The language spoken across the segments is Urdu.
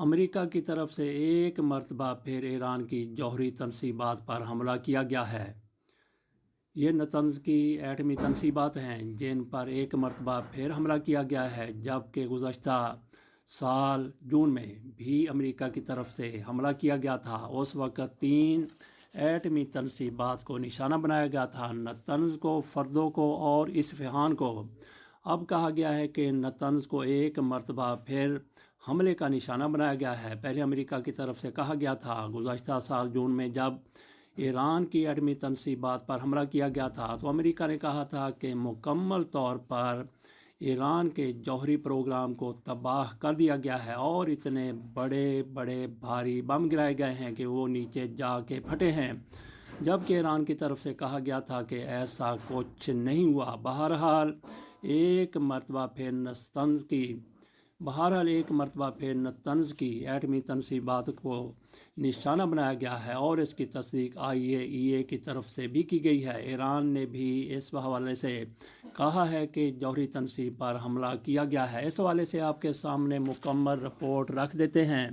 امریکہ کی طرف سے ایک مرتبہ پھر ایران کی جوہری تنصیبات پر حملہ کیا گیا ہے۔ یہ نطنز کی ایٹمی تنصیبات ہیں جن پر ایک مرتبہ پھر حملہ کیا گیا ہے، جبکہ گزشتہ سال جون میں بھی امریکہ کی طرف سے حملہ کیا گیا تھا۔ اس وقت 3 ایٹمی تنصیبات کو نشانہ بنایا گیا تھا، نطنز کو، فردو کو اور اصفہان کو۔ اب کہا گیا ہے کہ نطنز کو ایک مرتبہ پھر حملے کا نشانہ بنایا گیا ہے۔ پہلے امریکہ کی طرف سے کہا گیا تھا گزشتہ سال جون میں جب ایران کی ایٹمی تنصیبات پر حملہ کیا گیا تھا تو امریکہ نے کہا تھا کہ مکمل طور پر ایران کے جوہری پروگرام کو تباہ کر دیا گیا ہے اور اتنے بڑے بڑے بھاری بم گرائے گئے ہیں کہ وہ نیچے جا کے پھٹے ہیں، جبکہ ایران کی طرف سے کہا گیا تھا کہ ایسا کچھ نہیں ہوا۔ بہرحال ایک مرتبہ پھر نطنز کی ایٹمی تنصیبات کو نشانہ بنایا گیا ہے اور اس کی تصدیق IAEA کی طرف سے بھی کی گئی ہے۔ ایران نے بھی اس حوالے سے کہا ہے کہ جوہری تنصیب پر حملہ کیا گیا ہے۔ اس حوالے سے آپ کے سامنے مکمل رپورٹ رکھ دیتے ہیں۔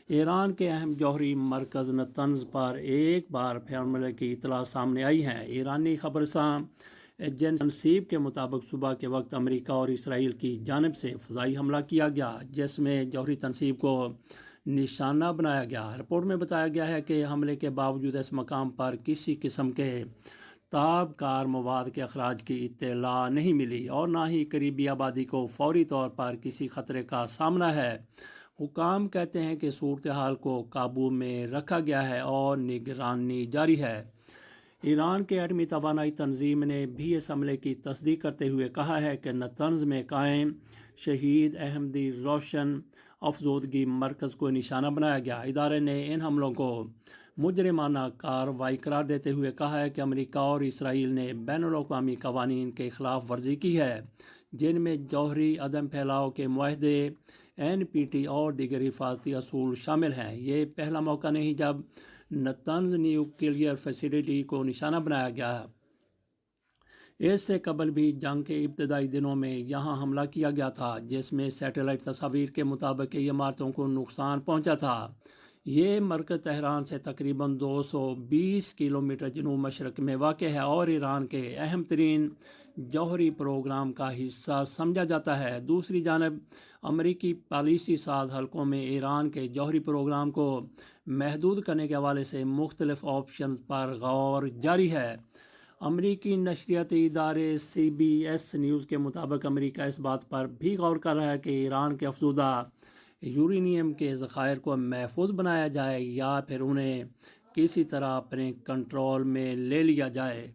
ایران کے اہم جوہری مرکز نطنز پر ایک بار پھر حملے کی اطلاع سامنے آئی ہے۔ ایرانی خبررساں ایجنسی تنصیب کے مطابق صبح کے وقت امریکہ اور اسرائیل کی جانب سے فضائی حملہ کیا گیا جس میں جوہری تنصیب کو نشانہ بنایا گیا۔ رپورٹ میں بتایا گیا ہے کہ حملے کے باوجود اس مقام پر کسی قسم کے تابکار مواد کے اخراج کی اطلاع نہیں ملی اور نہ ہی قریبی آبادی کو فوری طور پر کسی خطرے کا سامنا ہے۔ حکام کہتے ہیں کہ صورتحال کو قابو میں رکھا گیا ہے اور نگرانی جاری ہے۔ ایران کے ایٹمی توانائی تنظیم نے بھی اس حملے کی تصدیق کرتے ہوئے کہا ہے کہ نطنز میں قائم شہید احمدی روشن افزودگی مرکز کو نشانہ بنایا گیا۔ ادارے نے ان حملوں کو مجرمانہ کارروائی قرار دیتے ہوئے کہا ہے کہ امریکہ اور اسرائیل نے بین الاقوامی قوانین کے خلاف ورزی کی ہے، جن میں جوہری عدم پھیلاؤ کے معاہدے، NPT اور دیگر حفاظتی اصول شامل ہیں۔ یہ پہلا موقع نہیں جب نطنز نیوکلیئر فیسلٹی کو نشانہ بنایا گیا۔ اس سے قبل بھی جنگ کے ابتدائی دنوں میں یہاں حملہ کیا گیا تھا جس میں سیٹلائٹ تصاویر کے مطابق کئی عمارتوں کو نقصان پہنچا تھا۔ یہ مرکز تہران سے تقریباً 220 کلومیٹر جنوب مشرق میں واقع ہے اور ایران کے اہم ترین جوہری پروگرام کا حصہ سمجھا جاتا ہے۔ دوسری جانب امریکی پالیسی ساز حلقوں میں ایران کے جوہری پروگرام کو محدود کرنے کے حوالے سے مختلف آپشنز پر غور جاری ہے۔ امریکی نشریاتی ادارے CBS نیوز کے مطابق امریکہ اس بات پر بھی غور کر رہا ہے کہ ایران کے افزودہ یورینیم کے ذخائر کو محفوظ بنایا جائے یا پھر انہیں کسی طرح اپنے کنٹرول میں لے لیا جائے۔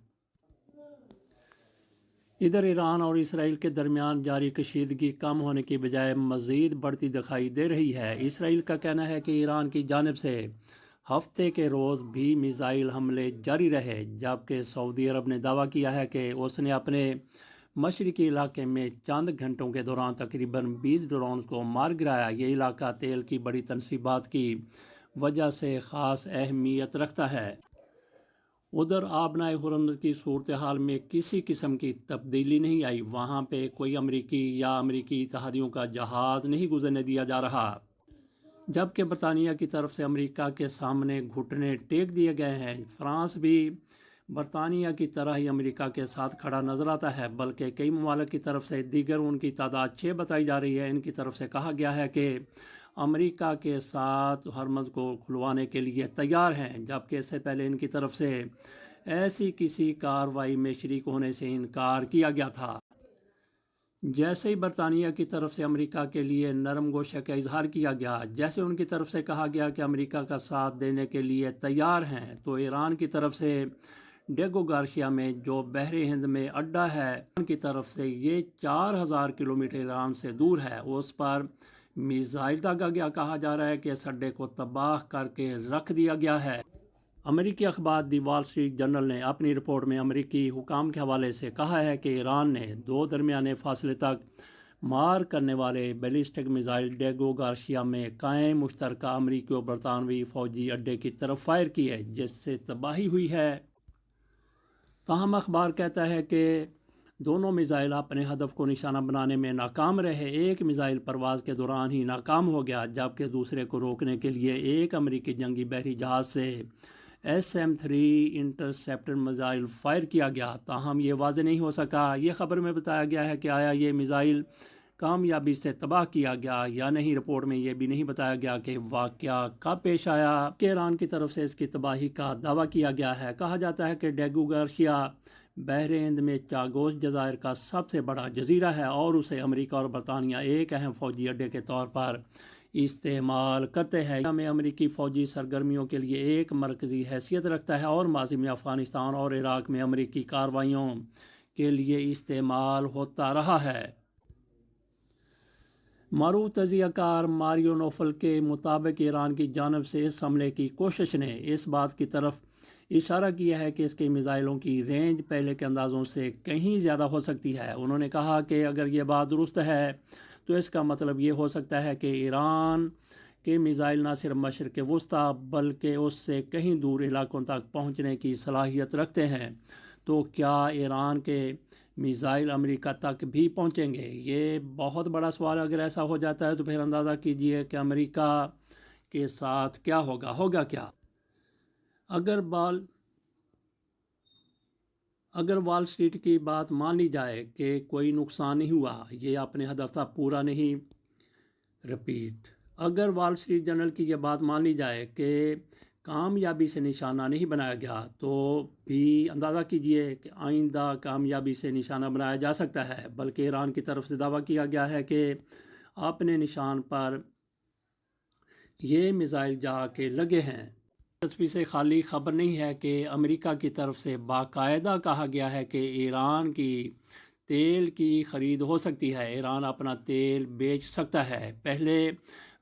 ادھر ایران اور اسرائیل کے درمیان جاری کشیدگی کم ہونے کی بجائے مزید بڑھتی دکھائی دے رہی ہے۔ اسرائیل کا کہنا ہے کہ ایران کی جانب سے ہفتے کے روز بھی میزائل حملے جاری رہے، جبکہ سعودی عرب نے دعویٰ کیا ہے کہ اس نے اپنے مشرقی علاقے میں چند گھنٹوں کے دوران تقریباً 20 ڈرونز کو مار گرایا۔ یہ علاقہ تیل کی بڑی تنصیبات کی وجہ سے خاص اہمیت رکھتا ہے۔ ادھر آبنائے ہرمز کی صورتحال میں کسی قسم کی تبدیلی نہیں آئی۔ وہاں پہ کوئی امریکی یا امریکی اتحادیوں کا جہاز نہیں گزرنے دیا جا رہا، جبکہ برطانیہ کی طرف سے امریکہ کے سامنے گھٹنے ٹیک دیے گئے ہیں۔ فرانس بھی برطانیہ کی طرح ہی امریکہ کے ساتھ کھڑا نظر آتا ہے، بلکہ کئی ممالک کی طرف سے دیگر ان کی تعداد 6 بتائی جا رہی ہے۔ ان کی طرف سے کہا گیا ہے کہ امریکہ کے ساتھ ہرمز کو کھلوانے کے لیے تیار ہیں، جبکہ اس سے پہلے ان کی طرف سے ایسی کسی کارروائی میں شریک ہونے سے انکار کیا گیا تھا۔ جیسے ہی برطانیہ کی طرف سے امریکہ کے لیے نرم گوشہ کا اظہار کیا گیا، جیسے ان کی طرف سے کہا گیا کہ امریکہ کا ساتھ دینے کے لیے تیار ہیں، تو ایران کی طرف سے ڈیگو گارشیا میں جو بحر ہند میں اڈا ہے، ایران کی طرف سے یہ 4000 کلومیٹر ایران سے دور ہے، اس پر میزائل داغا گیا۔ کہا جا رہا ہے کہ اس اڈے کو تباہ کر کے رکھ دیا گیا ہے۔ امریکی اخبار دی وال اسٹریٹ جرنل نے اپنی رپورٹ میں امریکی حکام کے حوالے سے کہا ہے کہ ایران نے 2 درمیانے فاصلے تک مار کرنے والے بیلسٹک میزائل ڈیگو گارشیا میں قائم مشترکہ امریکی و برطانوی فوجی اڈے کی طرف فائر کیے، جس سے تباہی ہوئی ہے۔ تاہم اخبار کہتا ہے کہ دونوں میزائل اپنے ہدف کو نشانہ بنانے میں ناکام رہے۔ ایک میزائل پرواز کے دوران ہی ناکام ہو گیا، جبکہ دوسرے کو روکنے کے لیے ایک امریکی جنگی بحری جہاز سے SM-3 انٹرسیپٹر میزائل فائر کیا گیا، تاہم یہ واضح نہیں ہو سکا۔ یہ خبر میں بتایا گیا ہے کہ آیا یہ میزائل کامیابی سے تباہ کیا گیا یا نہیں۔ رپورٹ میں یہ بھی نہیں بتایا گیا کہ واقعہ کب پیش آیا کہ ایران کی طرف سے اس کی تباہی کا دعویٰ کیا گیا ہے۔ کہا جاتا ہے کہ ڈیگو گارشیا بحر ہند میں چاگوس جزائر کا سب سے بڑا جزیرہ ہے اور اسے امریکہ اور برطانیہ ایک اہم فوجی اڈے کے طور پر استعمال کرتے ہیں۔ میں امریکی فوجی سرگرمیوں کے لیے ایک مرکزی حیثیت رکھتا ہے اور ماضی میں افغانستان اور عراق میں امریکی کارروائیوں کے لیے استعمال ہوتا رہا ہے۔ معروف تجزیہ کار ماریو نوفل کے مطابق ایران کی جانب سے اس حملے کی کوشش نے اس بات کی طرف اشارہ کیا ہے کہ اس کے میزائلوں کی رینج پہلے کے اندازوں سے کہیں زیادہ ہو سکتی ہے۔ انہوں نے کہا کہ اگر یہ بات درست ہے تو اس کا مطلب یہ ہو سکتا ہے کہ ایران کے میزائل نہ صرف مشرق وسطیٰ بلکہ اس سے کہیں دور علاقوں تک پہنچنے کی صلاحیت رکھتے ہیں۔ تو کیا ایران کے میزائل امریکہ تک بھی پہنچیں گے؟ یہ بہت بڑا سوال ہے۔ اگر ایسا ہو جاتا ہے تو پھر اندازہ کیجئے کہ امریکہ کے ساتھ کیا ہوگا کیا؟ اگر وال اسٹریٹ کی بات مان لی جائے کہ کوئی نقصان نہیں ہوا، یہ اپنے ہدف تک پورا نہیں اگر وال اسٹریٹ جرنل کی یہ بات مان لی جائے کہ کامیابی سے نشانہ نہیں بنایا گیا، تو بھی اندازہ کیجئے کہ آئندہ کامیابی سے نشانہ بنایا جا سکتا ہے۔ بلکہ ایران کی طرف سے دعویٰ کیا گیا ہے کہ اپنے نشان پر یہ میزائل جا کے لگے ہیں۔ دلچسپی سے خالی خبر نہیں ہے کہ امریکہ کی طرف سے باقاعدہ کہا گیا ہے کہ ایران کی تیل کی خرید ہو سکتی ہے، ایران اپنا تیل بیچ سکتا ہے۔ پہلے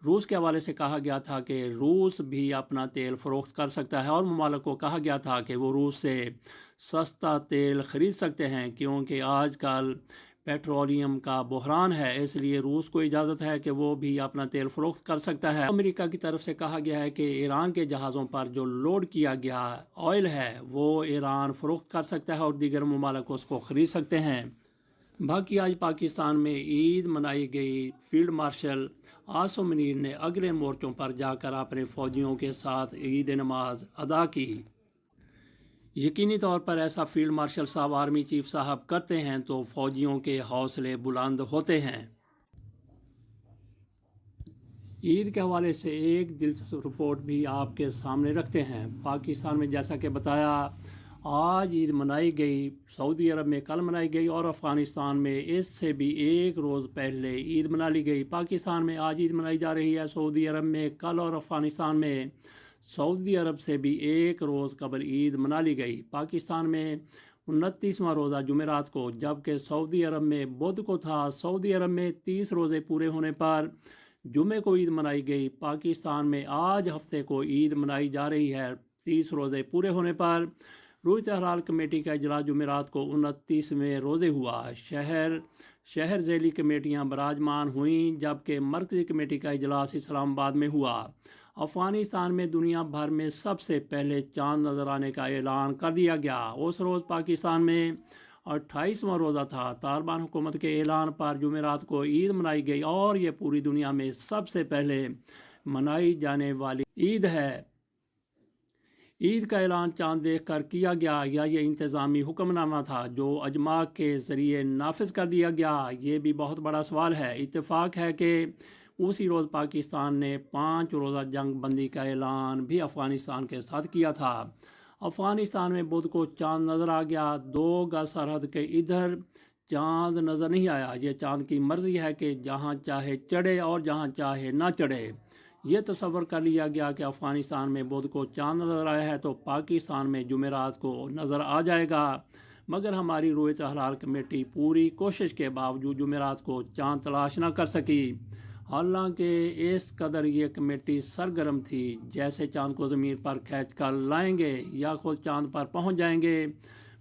روس کے حوالے سے کہا گیا تھا کہ روس بھی اپنا تیل فروخت کر سکتا ہے، اور ممالک کو کہا گیا تھا کہ وہ روس سے سستا تیل خرید سکتے ہیں، کیونکہ آج کل پیٹرولیم کا بحران ہے، اس لیے روس کو اجازت ہے کہ وہ بھی اپنا تیل فروخت کر سکتا ہے۔ امریکہ کی طرف سے کہا گیا ہے کہ ایران کے جہازوں پر جو لوڈ کیا گیا آئل ہے وہ ایران فروخت کر سکتا ہے اور دیگر ممالک اس کو خرید سکتے ہیں۔ باقی آج پاکستان میں عید منائی گئی۔ فیلڈ مارشل عاصم منیر نے اگلے مورچوں پر جا کر اپنے فوجیوں کے ساتھ عید نماز ادا کی۔ یقینی طور پر ایسا فیلڈ مارشل صاحب، آرمی چیف صاحب کرتے ہیں تو فوجیوں کے حوصلے بلند ہوتے ہیں۔ عید کے حوالے سے ایک دلچسپ رپورٹ بھی آپ کے سامنے رکھتے ہیں۔ پاکستان میں جیسا کہ بتایا آج عید منائی گئی، سعودی عرب میں کل منائی گئی اور افغانستان میں اس سے بھی ایک روز پہلے عید منا لی گئی۔ پاکستان میں آج عید منائی جا رہی ہے، سعودی عرب میں کل، اور افغانستان میں سعودی عرب سے بھی ایک روز قبل عید منا لی گئی۔ پاکستان میں 29واں روزہ جمعرات کو، جبکہ سعودی عرب میں بدھ کو تھا۔ سعودی عرب میں 30 روزے پورے ہونے پر جمعے کو عید منائی گئی۔ پاکستان میں آج ہفتے کو عید منائی جا رہی ہے 30 روزے پورے ہونے پر۔ رویت ہلال کمیٹی کا اجلاس جمعرات کو 29ویں روزے ہوا۔ شہر ذیلی کمیٹیاں براجمان ہوئیں، جبکہ مرکزی کمیٹی کا اجلاس اسلام آباد میں ہوا۔ افغانستان میں دنیا بھر میں سب سے پہلے چاند نظر آنے کا اعلان کر دیا گیا۔ اس روز پاکستان میں 28واں روزہ تھا۔ طالبان حکومت کے اعلان پر جمعرات کو عید منائی گئی اور یہ پوری دنیا میں سب سے پہلے منائی جانے والی عید ہے۔ عید کا اعلان چاند دیکھ کر کیا گیا یا یہ انتظامی حکم نامہ تھا جو اجماع کے ذریعے نافذ کر دیا گیا؟ یہ بھی بہت بڑا سوال ہے۔ اتفاق ہے کہ اسی روز پاکستان نے 5 روزہ جنگ بندی کا اعلان بھی افغانستان کے ساتھ کیا تھا۔ افغانستان میں بدھ کو چاند نظر آ گیا۔ 2 گز سرحد کے ادھر چاند نظر نہیں آیا۔ یہ چاند کی مرضی ہے کہ جہاں چاہے چڑھے اور جہاں چاہے نہ چڑھے۔ یہ تصور کر لیا گیا کہ افغانستان میں بدھ کو چاند نظر آیا ہے تو پاکستان میں جمعرات کو نظر آ جائے گا، مگر ہماری رویت ہلال کمیٹی پوری کوشش کے باوجود جمعرات کو چاند تلاش نہ کر سکی۔ حالانکہ اس قدر یہ کمیٹی سرگرم تھی، جیسے چاند کو زمین پر کھینچ کر لائیں گے یا خود چاند پر پہنچ جائیں گے،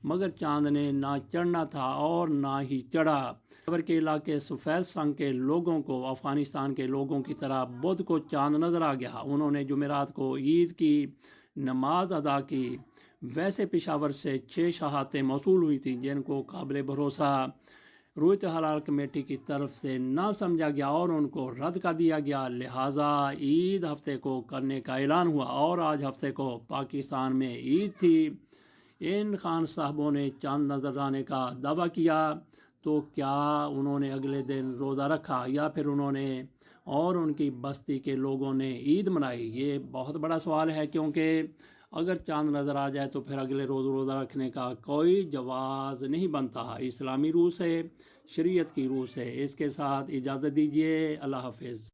مگر چاند نے نہ چڑھنا تھا اور نہ ہی چڑھا۔ خبر کے علاقے سفید سنگ کے لوگوں کو افغانستان کے لوگوں کی طرح بدھ کو چاند نظر آ گیا۔ انہوں نے جمعرات کو عید کی نماز ادا کی۔ ویسے پشاور سے 6 شہادتیں موصول ہوئی تھیں جن کو قابل بھروسہ رویت حلال کمیٹی کی طرف سے نہ سمجھا گیا اور ان کو رد کر دیا گیا، لہٰذا عید ہفتے کو کرنے کا اعلان ہوا اور آج ہفتے کو پاکستان میں عید تھی۔ ان خان صاحبوں نے چاند نظر آنے کا دعویٰ کیا تو کیا انہوں نے اگلے دن روزہ رکھا یا پھر انہوں نے اور ان کی بستی کے لوگوں نے عید منائی؟ یہ بہت بڑا سوال ہے، کیونکہ اگر چاند نظر آ جائے تو پھر اگلے روز روزہ رکھنے کا کوئی جواز نہیں بنتا اسلامی روح سے، شریعت کی روح سے۔ اس کے ساتھ اجازت دیجیے، اللہ حافظ۔